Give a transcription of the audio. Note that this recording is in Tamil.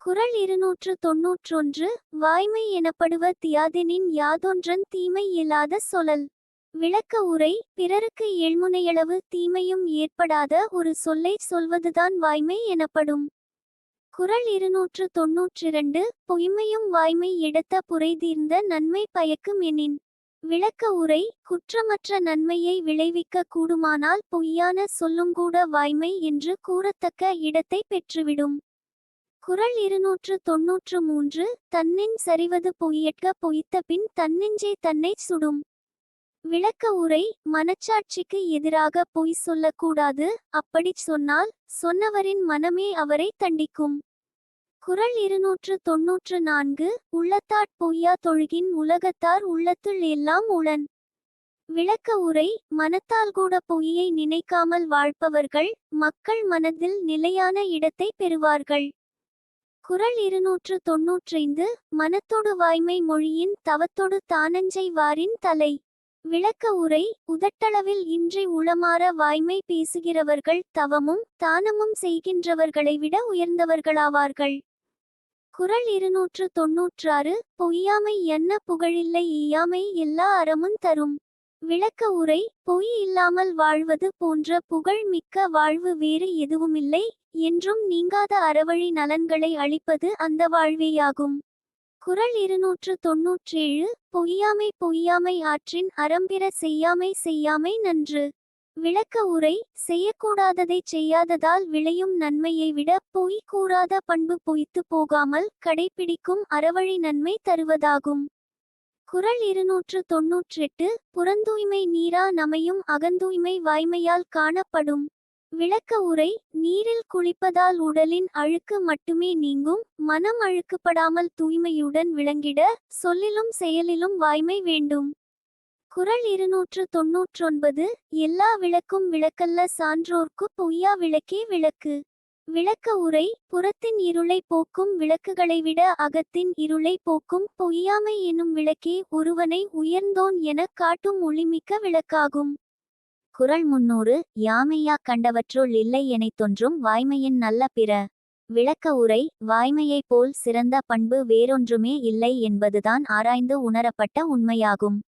குறள் 291. வாய்மை எனப்படுவ தியாதெனின் யாதொன்றன் தீமை இல்லாத சொலல். விளக்க உரை. பிறருக்கு எள்முனையளவு தீமையும் ஏற்படாத ஒரு சொல்லைச் சொல்வதுதான் வாய்மை எனப்படும். குறள் 292. பொய்மையும் வாய்மை எடுத்த புரைதீர்ந்த நன்மை பயக்கும் எனின். விளக்க உரை. குற்றமற்ற நன்மையை விளைவிக்க கூடுமானால் பொய்யான சொல்லுங்கூட வாய்மை என்று கூறத்தக்க இடத்தை பெற்றுவிடும். குறள் 293. தன்னெஞ் சரிவது பொய்யற்க பொய்த்த பின் தன்னெஞ்சே தன்னைச் சுடும். விளக்க உரை. மனச்சாட்சிக்கு எதிராக பொய் சொல்லக்கூடாது, அப்படிச் சொன்னால் சொன்னவரின் மனமே அவரை தண்டிக்கும். குறள் 294. உள்ளத்தாற் பொய்யா தொழுகின் உலகத்தார் உள்ளத்துள் எல்லாம் உளன். விளக்க உரை. மனத்தால் கூட பொய்யை நினைக்காமல் வாழ்பவர்கள் மக்கள் மனதில் நிலையான இடத்தை பெறுவார்கள். குறள் 295. மனத்தொடு வாய்மை மொழியின் தவத்தொடு தானஞ்சை வாரின் தலை. விளக்க உரை. உதட்டளவில் இன்றி உளமாற வாய்மை பேசுகிறவர்கள் தவமும் தானமும் செய்கின்றவர்களை விட உயர்ந்தவர்களாவார்கள். குறள் 296. பொய்யாமை என்ன புகழில்லை ஈயாமை எல்லா அறமும் தரும். விளக்க உரை. பொய் இல்லாமல் வாழ்வது போன்ற புகழ் மிக்க வாழ்வு வேறு எதுவுமில்லை என்றும் நீங்காத அறவழி நலன்களை அளிப்பது அந்த வாழ்வேயாகும். குறள் 297. பொய்யாமை பொய்யாமை ஆற்றின் அறம்பிற செய்யாமை செய்யாமை நன்று. விளக்க உரை. செய்யக்கூடாததைச் செய்யாததால் விளையும் நன்மையை விட பொய் கூறாத பண்பு பொய்த்து போகாமல் கடைப்பிடிக்கும் அறவழி நன்மை தருவதாகும். குறள் 298. புறந்தூய்மை நீரா நமையும் அகந்தூய்மை வாய்மையால் காணப்படும். விளக்க உரை. நீரில் குளிப்பதால் உடலின் அழுக்கு மட்டுமே நீங்கும், மனம் அழுக்குப்படாமல் தூய்மையுடன் விளங்கிட சொல்லிலும் செயலிலும் வாய்மை வேண்டும். குறள் 299. எல்லா விளக்கும் விளக்கல்ல சான்றோர்க்கு பொய்யா விளக்கே விளக்கு. விளக்க உரை. புறத்தின் இருளை போக்கும் விளக்குகளை விட அகத்தின் இருளை போக்கும் பொய்யாமை எனும் விளக்கே ஒருவனை உயர்ந்தோன் எனக் காட்டும் ஒளிமிக்க விளக்காகும். குறள் 300. யாமையா கண்டவற்றுள் இல்லை எனைத் தோன்றும் வாய்மையின் நல்ல பிற. விளக்க உரை. வாய்மையைப் போல் சிறந்த பண்பு வேறொன்றுமே இல்லை என்பதுதான் ஆராய்ந்து உணரப்பட்ட உண்மையாகும்.